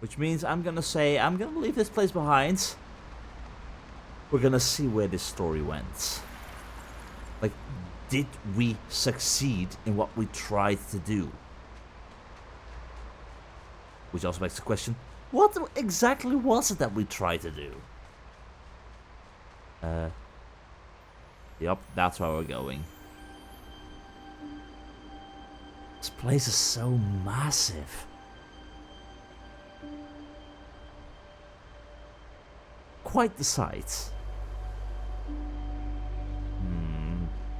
Which means I'm gonna leave this place behind. We're gonna see where this story went. Like, did we succeed in what we tried to do? Which also makes the question, what exactly was it that we tried to do? Yep, that's where we're going. This place is so massive. Quite the sight.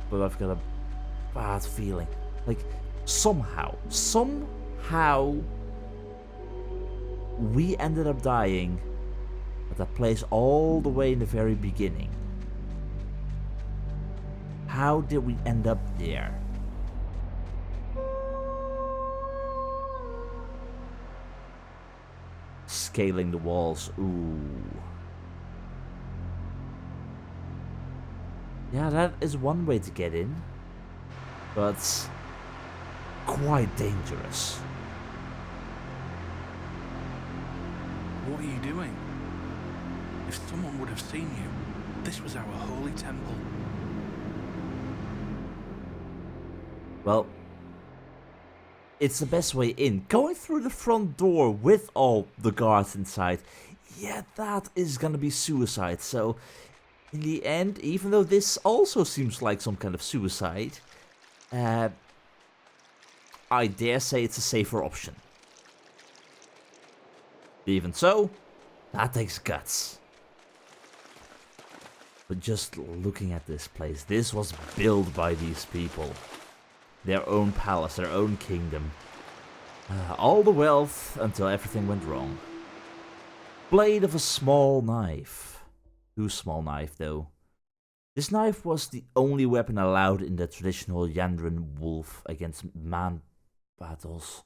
But I've got a bad feeling. Like, somehow, we ended up dying at that place all the way in the very beginning. How did we end up there? Scaling the walls, ooh. Yeah, that is one way to get in, but quite dangerous. What are you doing? If someone would have seen you, this was our holy temple. Well, it's the best way in. Going through the front door with all the guards inside, yeah, that is gonna be suicide. So, in the end, even though this also seems like some kind of suicide, I dare say it's a safer option. Even so, that takes guts. But just looking at this place, this was built by these people. Their own palace, their own kingdom. All the wealth until everything went wrong. Blade of a small knife. Too small knife though. This knife was the only weapon allowed in the traditional Yandran wolf against man battles.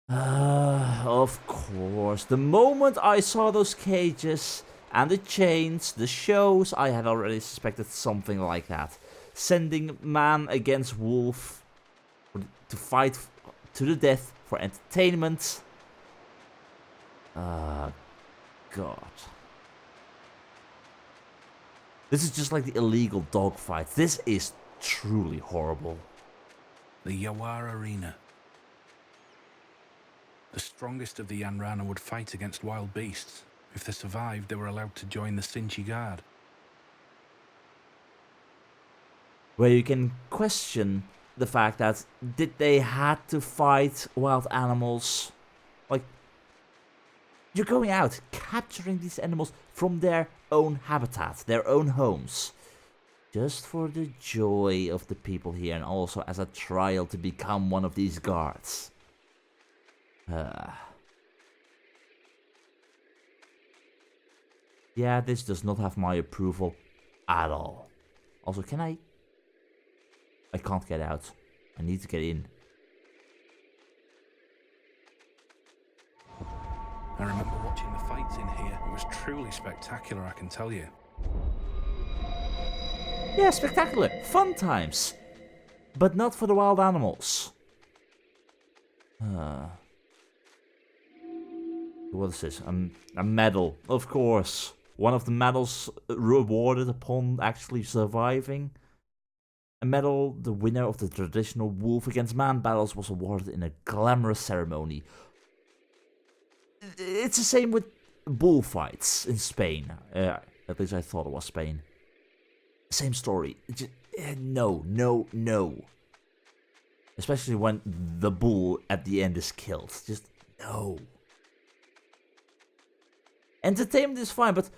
Of course. The moment I saw those cages and the chains, the shows, I had already suspected something like that. Sending man against wolf to fight to the death for entertainment. God. This is just like the illegal dogfights. This is truly horrible. The Yawar Arena. The strongest of the Yanrana would fight against wild beasts. If they survived, they were allowed to join the Sinchi Guard. Where you can question the fact that did they had to fight wild animals? Like, you're going out, capturing these animals from their own habitat, their own homes. Just for the joy of the people here and also as a trial to become one of these guards. Yeah, this does not have my approval at all. Also, can I can't get out. I need to get in. I remember watching the fights in here. It was truly spectacular, I can tell you. Yeah, spectacular. Fun times. But not for the wild animals. What is this? A medal, of course. One of the medals rewarded upon actually surviving. A medal, the winner of the traditional wolf against man battles, was awarded in a glamorous ceremony. It's the same with bullfights in Spain. At least I thought it was Spain. Same story. No. Especially when the bull at the end is killed. Just no. Entertainment is fine, but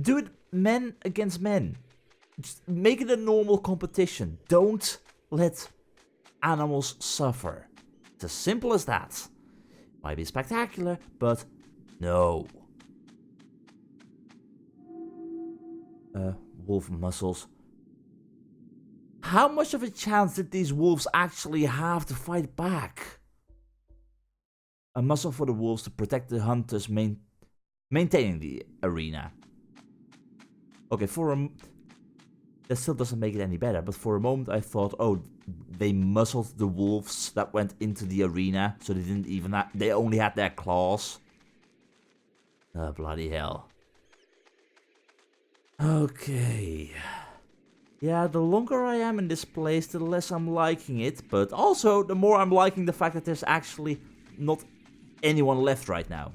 do it men against men. Just make it a normal competition. Don't let animals suffer. It's as simple as that. Might be spectacular, but no. Wolf muscles. How much of a chance did these wolves actually have to fight back? A muscle for the wolves to protect the hunters maintaining the arena. Okay, That still doesn't make it any better, but for a moment I thought, oh, they muzzled the wolves that went into the arena, so they didn't even they only had their claws. Oh, bloody hell. Okay. Yeah, the longer I am in this place, the less I'm liking it, but also the more I'm liking the fact that there's actually not anyone left right now.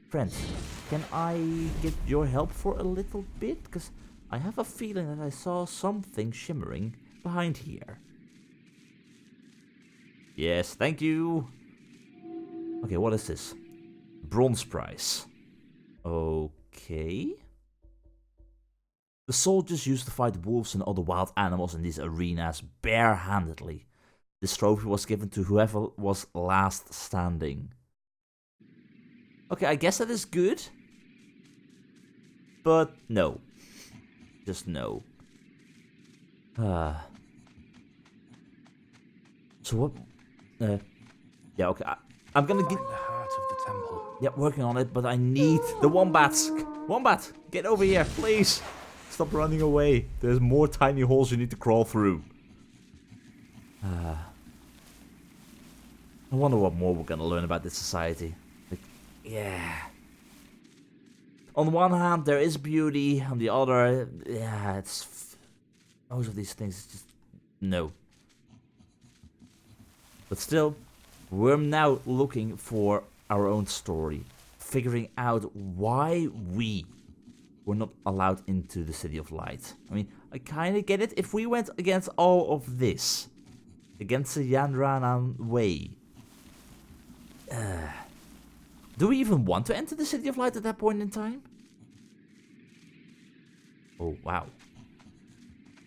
Friend, can I get your help for a little bit? Because I have a feeling that I saw something shimmering behind here. Yes, thank you. Okay, what is this? Bronze prize. Okay. The soldiers used to fight wolves and other wild animals in these arenas barehandedly. This trophy was given to whoever was last standing. Okay, I guess that is good. But no. Just no. So what? Yeah, okay. I'm gonna get the heart of the temple. Yeah, working on it, but I need the wombats. Wombat, get over here, please. Stop running away. There's more tiny holes you need to crawl through. I wonder what more we're gonna learn about this society. Like, yeah. On one hand, there is beauty. On the other, yeah, it's... most of these things is just... no. But still, we're now looking for our own story. Figuring out why we were not allowed into the City of Light. I mean, I kind of get it. If we went against all of this, against the Yandranan way, do we even want to enter the City of Light at that point in time? Oh, wow.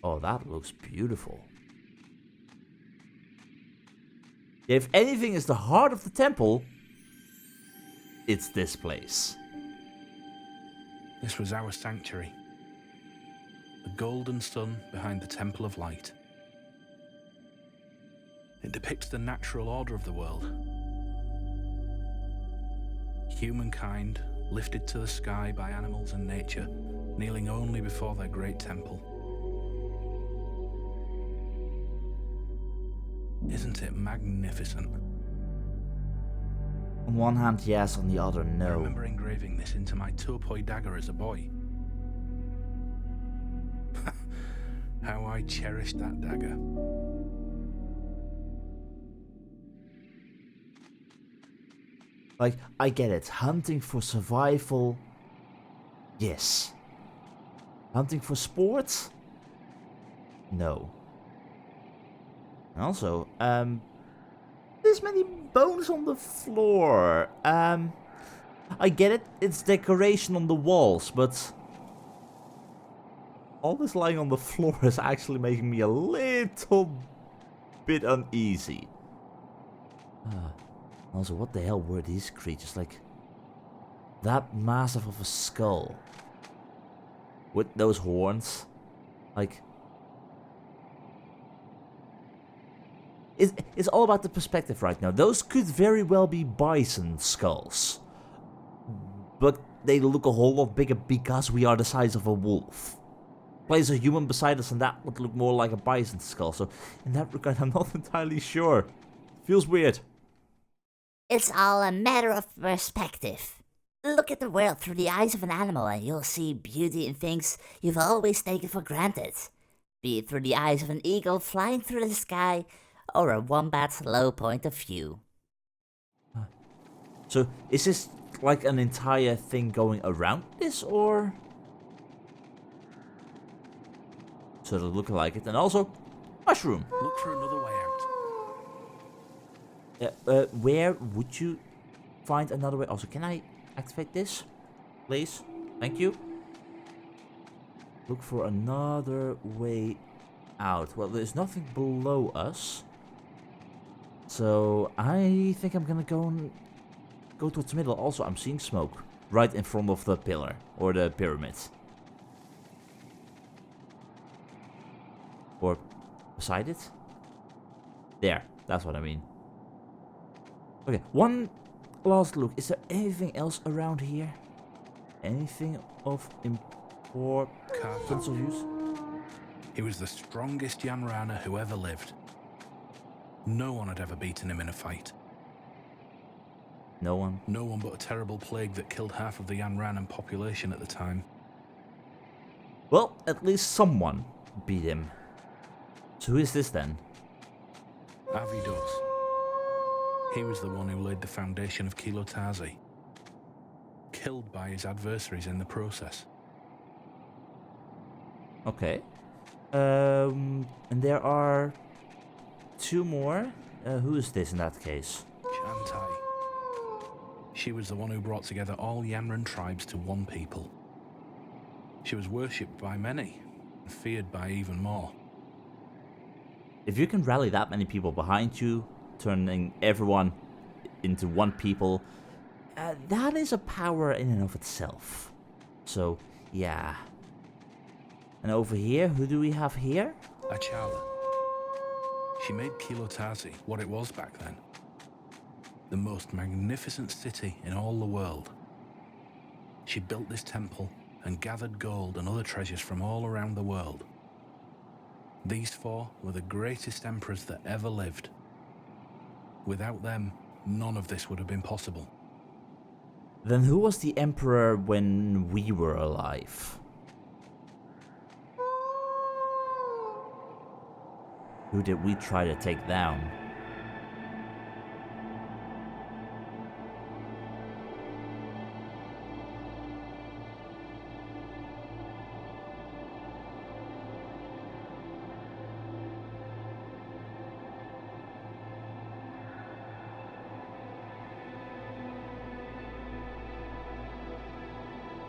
Oh, that looks beautiful. If anything is the heart of the temple, it's this place. This was our sanctuary. The golden sun behind the Temple of Light. It depicts the natural order of the world. Humankind lifted to the sky by animals and nature, kneeling only before their great temple. Isn't it magnificent? On one hand, yes, on the other, I no. remember engraving this into my Topoi dagger as a boy. How I cherished that dagger. Like, I get it. Hunting for survival, yes. Hunting for sports? No. And also, there's many bones on the floor. I get it. It's decoration on the walls, but all this lying on the floor is actually making me a little bit uneasy. Also, what the hell were these creatures? Like, that massive of a skull with those horns. Like, it's all about the perspective right now. Those could very well be bison skulls, but they look a whole lot bigger because we are the size of a wolf. Place a human beside us and that would look more like a bison skull. So in that regard, I'm not entirely sure. Feels weird. It's all a matter of perspective. Look at the world through the eyes of an animal and you'll see beauty in things you've always taken for granted. Be it through the eyes of an eagle flying through the sky or a wombat's low point of view. So is this like an entire thing going around this, or? Sort of look like it. And also, mushroom. Look for another way out. Where would you find another way? Also, can I activate this? Please? Thank you. Look for another way out. Well, there's nothing below us. So, I think I'm gonna go towards the middle. Also, I'm seeing smoke right in front of the pillar, or the pyramid. Or beside it? There, that's what I mean. Okay, one last look. Is there anything else around here? Anything of importance of use? He was the strongest Yanrana who ever lived. No one had ever beaten him in a fight. No one? No one but a terrible plague that killed half of the Yanranan population at the time. Well, at least someone beat him. So who is this then? Avidos. He was the one who laid the foundation of Kilotazi. Killed by his adversaries in the process. Okay. And there are 2 more. Who is this in that case? Chantai. She was the one who brought together all Yanran tribes to one people. She was worshipped by many, and feared by even more. If you can rally that many people behind you, turning everyone into one people, that is a power in and of itself. So, yeah. And over here, who do we have here? Achala. She made Kilotazi what it was back then. The most magnificent city in all the world. She built this temple and gathered gold and other treasures from all around the world. These 4 were the greatest emperors that ever lived. Without them, none of this would have been possible. Then who was the emperor when we were alive? Who did we try to take down?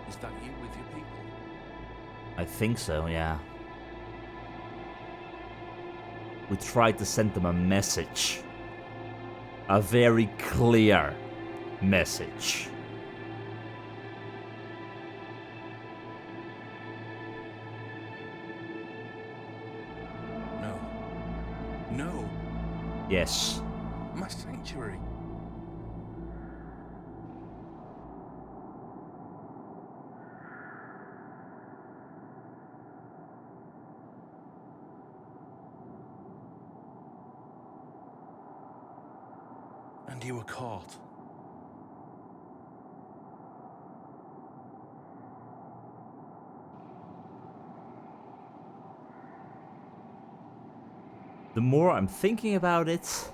Is that you with your people? I think so, yeah. We tried to send them a message. A very clear message. No. No. Yes. My sanctuary. And you were caught. The more I'm thinking about it,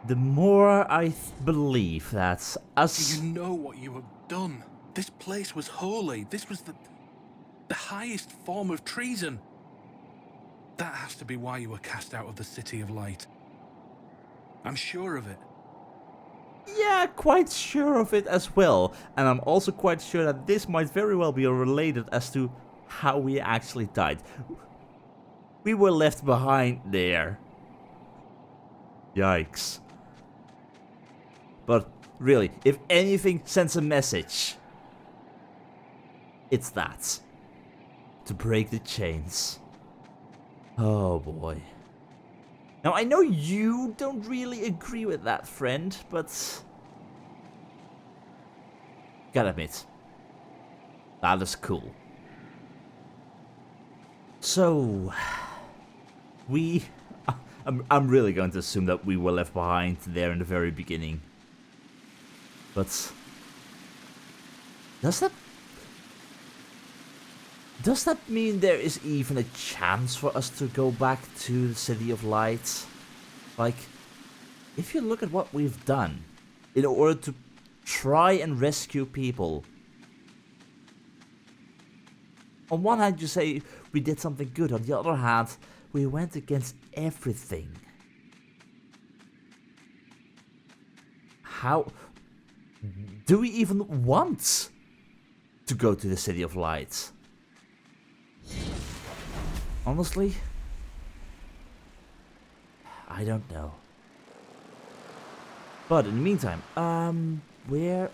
the more I believe that us... Do you know what you have done? This place was holy. This was the highest form of treason. That has to be why you were cast out of the City of Light. I'm sure of it. Yeah, quite sure of it as well. And I'm also quite sure that this might very well be related as to how we actually died. We were left behind there. Yikes. But really, if anything sends a message, it's that. To break the chains. Oh boy. Now I know you don't really agree with that, friend, but... gotta admit, that is cool. So... I'm really going to assume that we were left behind there in the very beginning. But... Does that mean there is even a chance for us to go back to the City of Light? Like, if you look at what we've done in order to try and rescue people. On one hand you say we did something good, on the other hand we went against everything. How do we even want to go to the City of Light? Honestly, I don't know. But in the meantime, where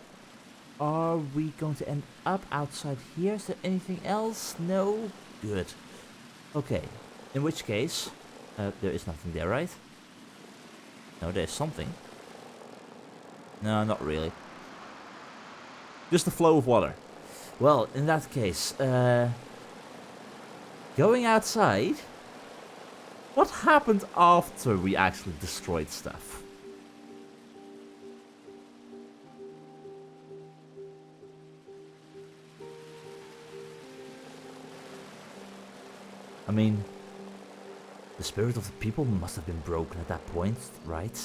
are we going to end up? Outside here? Is there anything else? No? Good. Okay, in which case, there is nothing there, right? No, there's something. No, not really. Just a flow of water. Well, in that case, going outside. What happened after we actually destroyed stuff? I mean, the spirit of the people must have been broken at that point, right?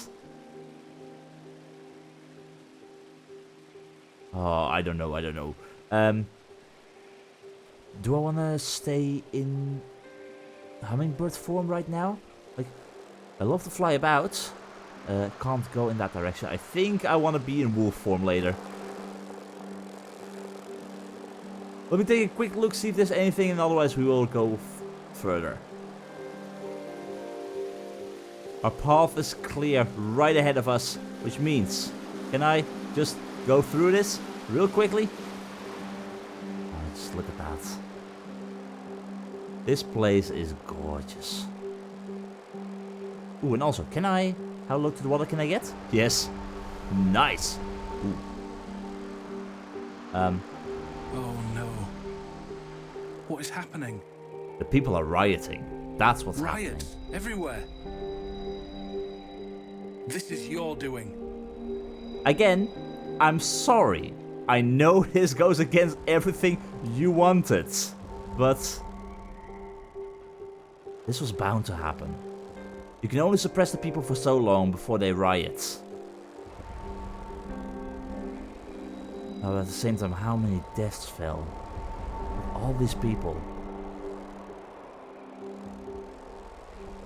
Oh, I don't know. Do I want to stay in hummingbird form right now? Like, I love to fly about. Can't go in that direction. I think I want to be in wolf form later. Let me take a quick look, see if there's anything, and otherwise we will go further. Our path is clear right ahead of us, which means, can I just go through this real quickly? Oh, just look at that. This place is gorgeous. Ooh, and also, can I... How low to the water can I get? Yes. Nice. Ooh. Oh no. What is happening? The people are rioting. That's what's happening. Riot everywhere. This is your doing. Again, I'm sorry. I know this goes against everything you wanted, but this was bound to happen. You can only suppress the people for so long before they riot. But at the same time, how many deaths fell? All these people.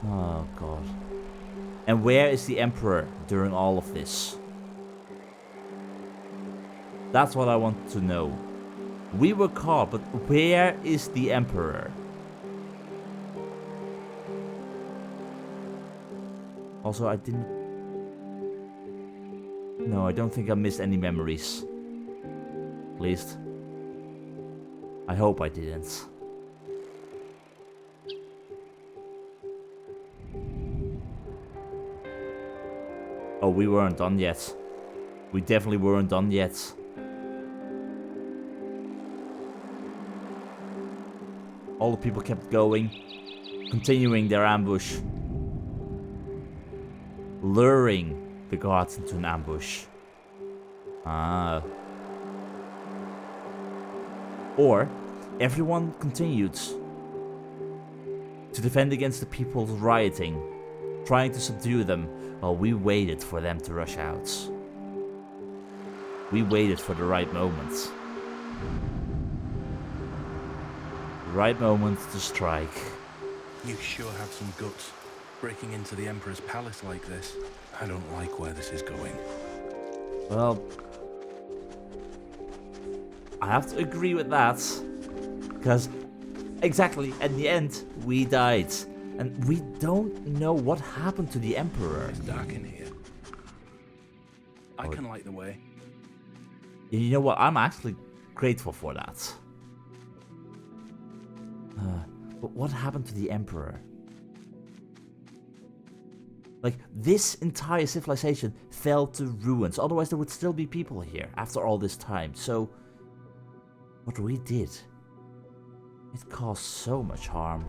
Oh god. And where is the Emperor during all of this? That's what I want to know. We were caught, but where is the Emperor? Also, I didn't... No, I don't think I missed any memories. At least, I hope I didn't. Oh, we weren't done yet. We definitely weren't done yet. All the people kept going, continuing their ambush. Luring the guards into an ambush. Ah. Or, everyone continued to defend against the people rioting, trying to subdue them, while we waited for them to rush out. We waited for the right moment. The right moment to strike. You sure have some guts, breaking into the Emperor's palace like this. I don't like where this is going. Well, I have to agree with that. Because, exactly, at the end, we died. And we don't know what happened to the Emperor. It's dark in here. I can light the way. You know what? I'm actually grateful for that. But what happened to the Emperor? Like, this entire civilization fell to ruins. Otherwise, there would still be people here after all this time. So, what we did, it caused so much harm.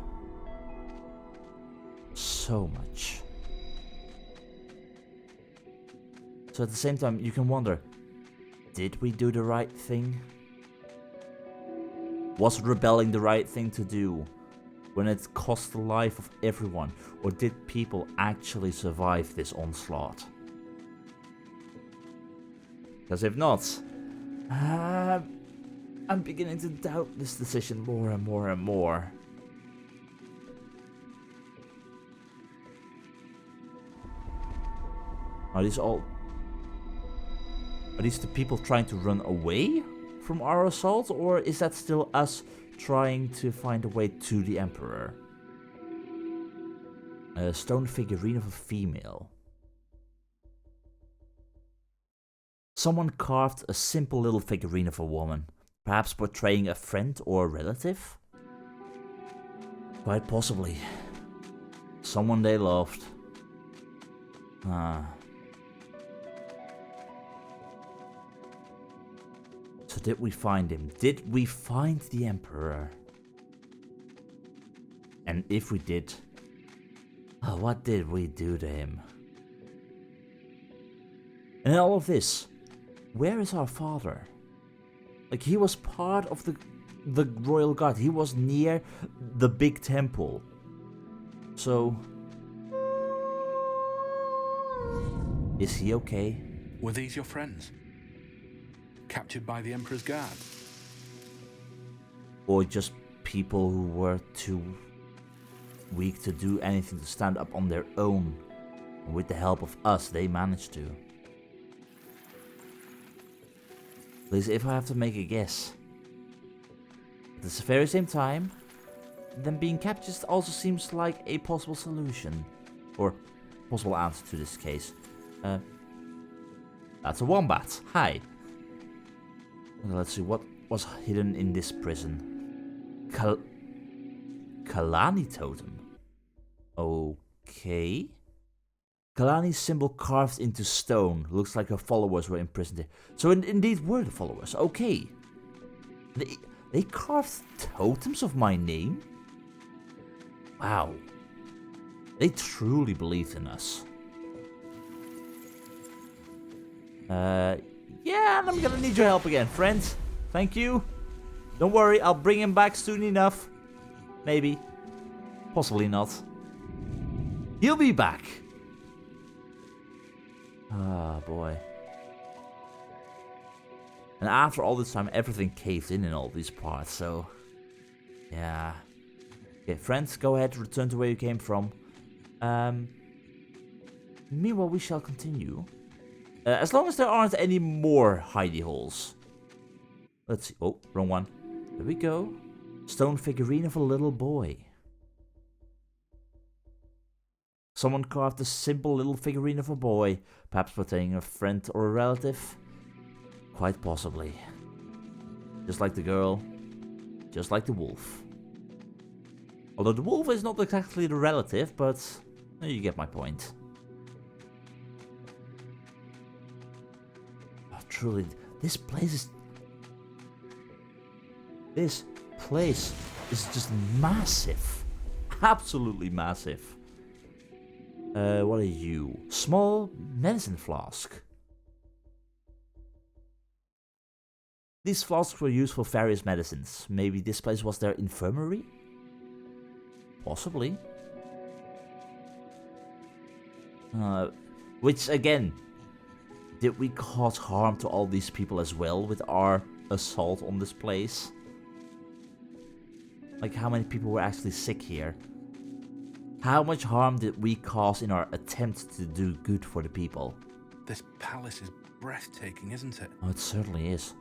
So much. So at the same time, you can wonder, did we do the right thing? Was rebelling the right thing to do when it cost the life of everyone? Or did people actually survive this onslaught? Because if not, I'm beginning to doubt this decision more and more and more. Are these the people trying to run away from our assault, or is that still us trying to find a way to the Emperor? A stone figurine of a female. Someone carved a simple little figurine of a woman, perhaps portraying a friend or a relative? Quite possibly. Someone they loved. So did we find him? Did we find the Emperor? And if we did... Oh, what did we do to him? And in all of this, where is our father? Like, he was part of the royal guard. He was near the big temple. So... is he okay? Were these your friends? Captured by the Emperor's guard? Or just people who were too weak to do anything, to stand up on their own. And with the help of us, they managed to. Please, if I have to make a guess. At the very same time, them being captured also seems like a possible solution. Or possible answer to this case. That's a wombat. Hi. Let's see, what was hidden in this prison? Kalani totem. Okay. Kalani's symbol carved into stone. Looks like her followers were imprisoned there. So indeed were the followers. Okay. They carved totems of my name? Wow. They truly believed in us. Yeah, and I'm gonna need your help again, friends. Thank you. Don't worry, I'll bring him back soon enough. Maybe. Possibly not. He'll be back. Ah, boy. And after all this time, everything caved in all these parts, so... yeah. Okay, friends, go ahead, return to where you came from. Meanwhile, we shall continue. As long as there aren't any more hidey holes. Let's see. Oh, wrong one. There we go. Stone figurine of a little boy. Someone carved a simple little figurine of a boy, perhaps portraying a friend or a relative. Quite possibly. Just like the girl. Just like the wolf. Although the wolf is not exactly the relative, but you get my point. Oh, truly, this place is just massive. Absolutely massive. What are you? Small medicine flask. These flasks were used for various medicines. Maybe this place was their infirmary? Possibly. Which again, did we cause harm to all these people as well with our assault on this place? Like, how many people were actually sick here? How much harm did we cause in our attempt to do good for the people? This palace is breathtaking, isn't it? Oh, it certainly is.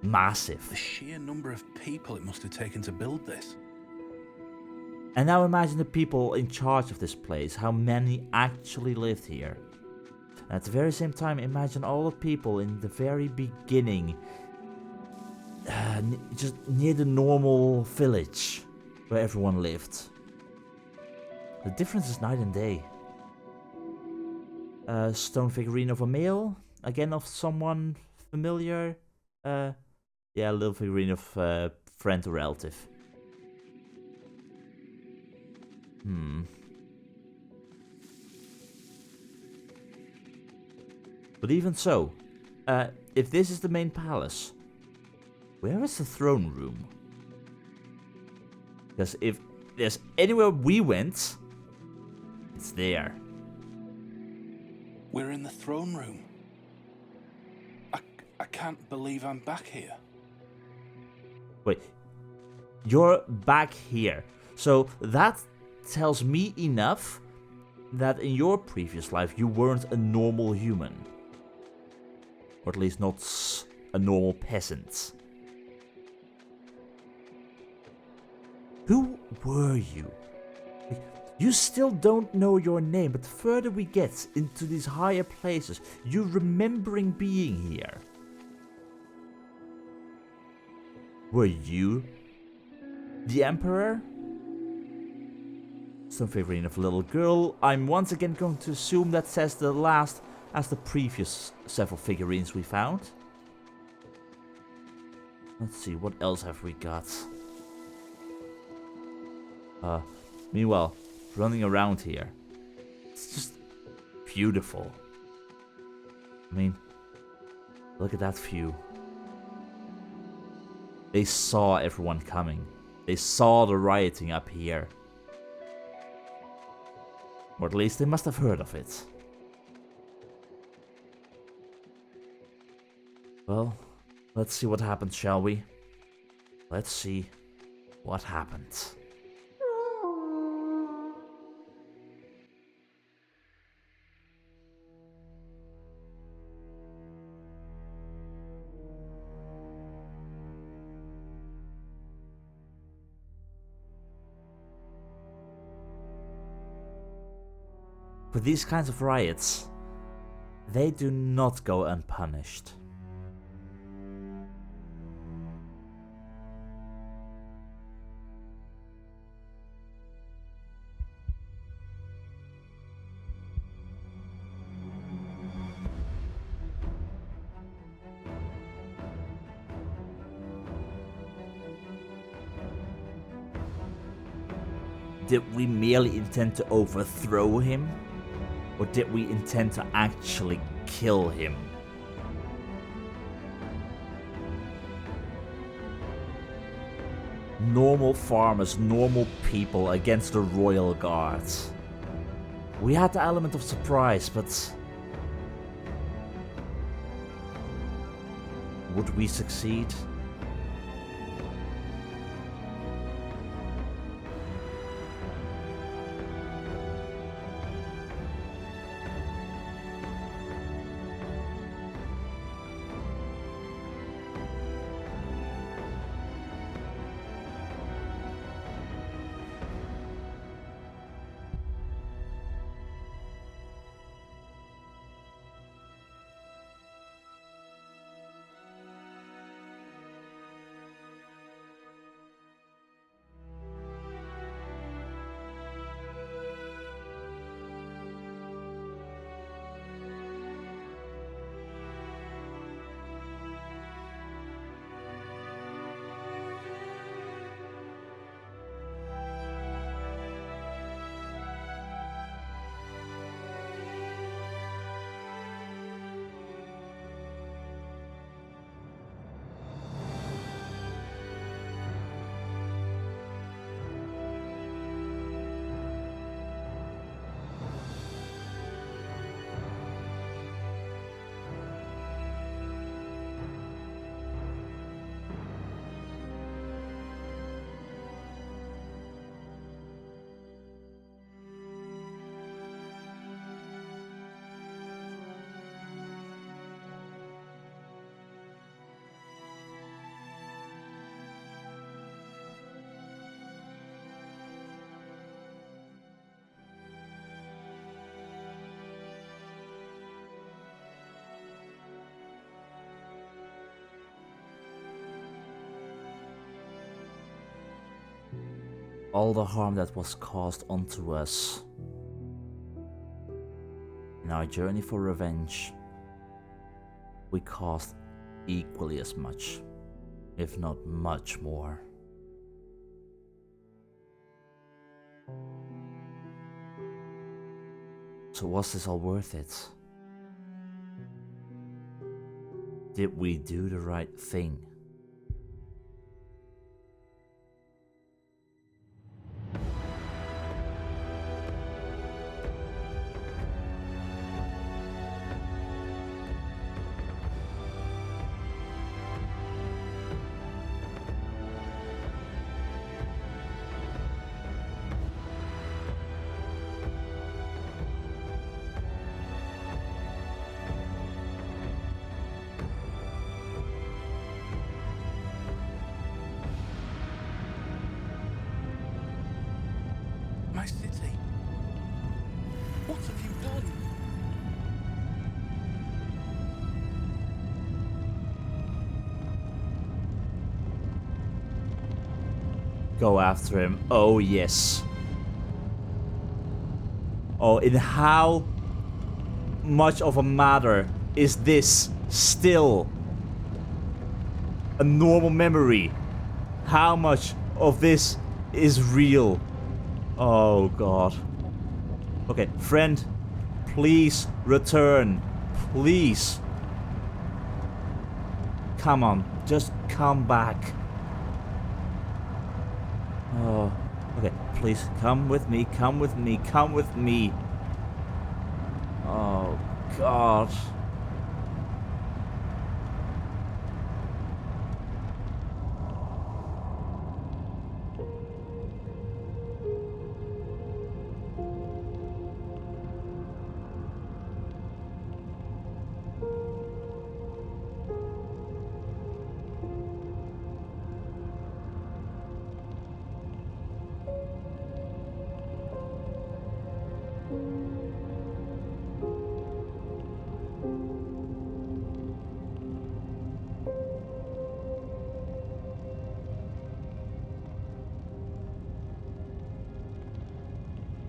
Massive. The sheer number of people it must have taken to build this. And now imagine the people in charge of this place, how many actually lived here. And at the very same time, imagine all the people in the very beginning, just near the normal village where everyone lived. The difference is night and day. Stone figurine of a male, again of someone familiar. Yeah, a little figurine of friend or relative. But even so, if this is the main palace, where is the throne room? Because if there's anywhere we went, it's there. We're in the throne room. I can't believe I'm back here. Wait, you're back here. So that tells me enough that in your previous life you weren't a normal human. Or at least not a normal peasant. Who were you? You still don't know your name, but the further we get into these higher places, you remembering being here. Were you the Emperor? Some figurine of a little girl. I'm once again going to assume that says the last as the previous several figurines we found. Let's see, what else have we got? Meanwhile, running around here, it's just beautiful. I mean, look at that view. They saw everyone coming. They saw the rioting up here. Or at least they must have heard of it. Well, let's see what happens, shall we? Let's see what happens. With these kinds of riots, they do not go unpunished. Did we merely intend to overthrow him? Or did we intend to actually kill him? Normal farmers, normal people against the royal guards. We had the element of surprise, but... would we succeed? All the harm that was caused onto us in our journey for revenge, we caused equally as much, if not much more. So was this all worth it? Did we do the right thing? My city. What have you done? Go after him. Oh yes. Oh, in how much of a matter is this still a normal memory? How much of this is real? Oh god. Okay, friend, please return. Please. Come on, just come back. Oh, okay, please come with me, come with me, come with me. Oh god.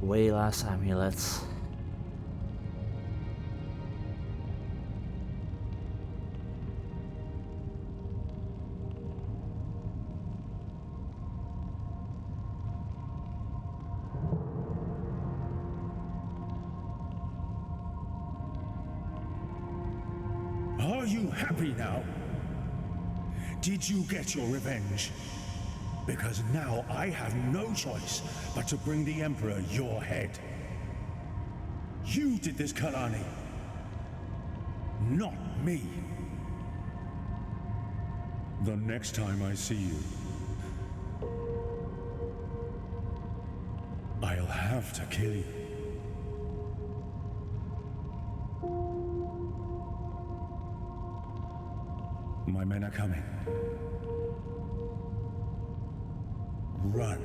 Wayla's amulets. Are you happy now? Did you get your revenge? Because now I have no choice but to bring the Emperor your head. You did this, Kalani. Not me. The next time I see you, I'll have to kill you. My men are coming. Run.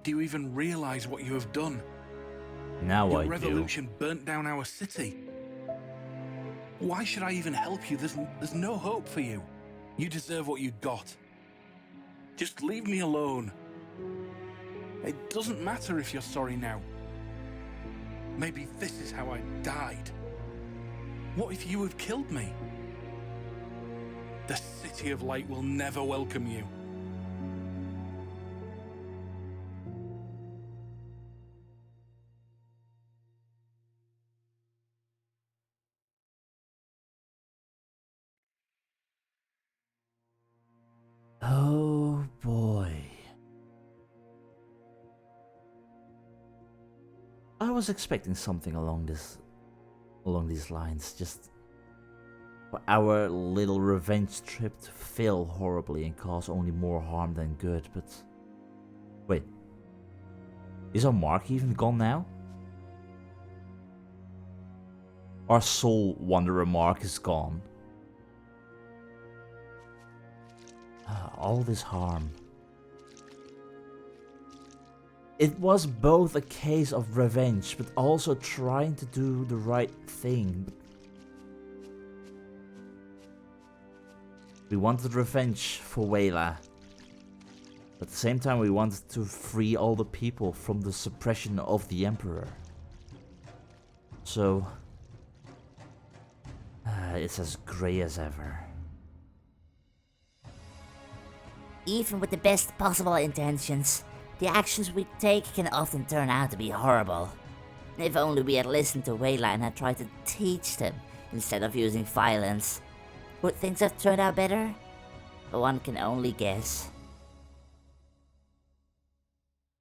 Do you even realize what you have done? Now Your I do. revolution burnt down our city. Why should I even help you? There's no hope for you. You deserve what you got. Just leave me alone. It doesn't matter if you're sorry now. Maybe this is how I died. What if you had killed me? The City of Light will never welcome you. Oh boy. I was expecting something along these lines, just for our little revenge trip to fail horribly and cause only more harm than good, but wait. Is our mark even gone now? Our Soul Wanderer mark is gone. All this harm. It was both a case of revenge, but also trying to do the right thing. We wanted revenge for Wayla. At the same time, we wanted to free all the people from the suppression of the Emperor. So, it's as grey as ever. Even with the best possible intentions, the actions we take can often turn out to be horrible. If only we had listened to Wayla and had tried to teach them instead of using violence, would things have turned out better? One can only guess.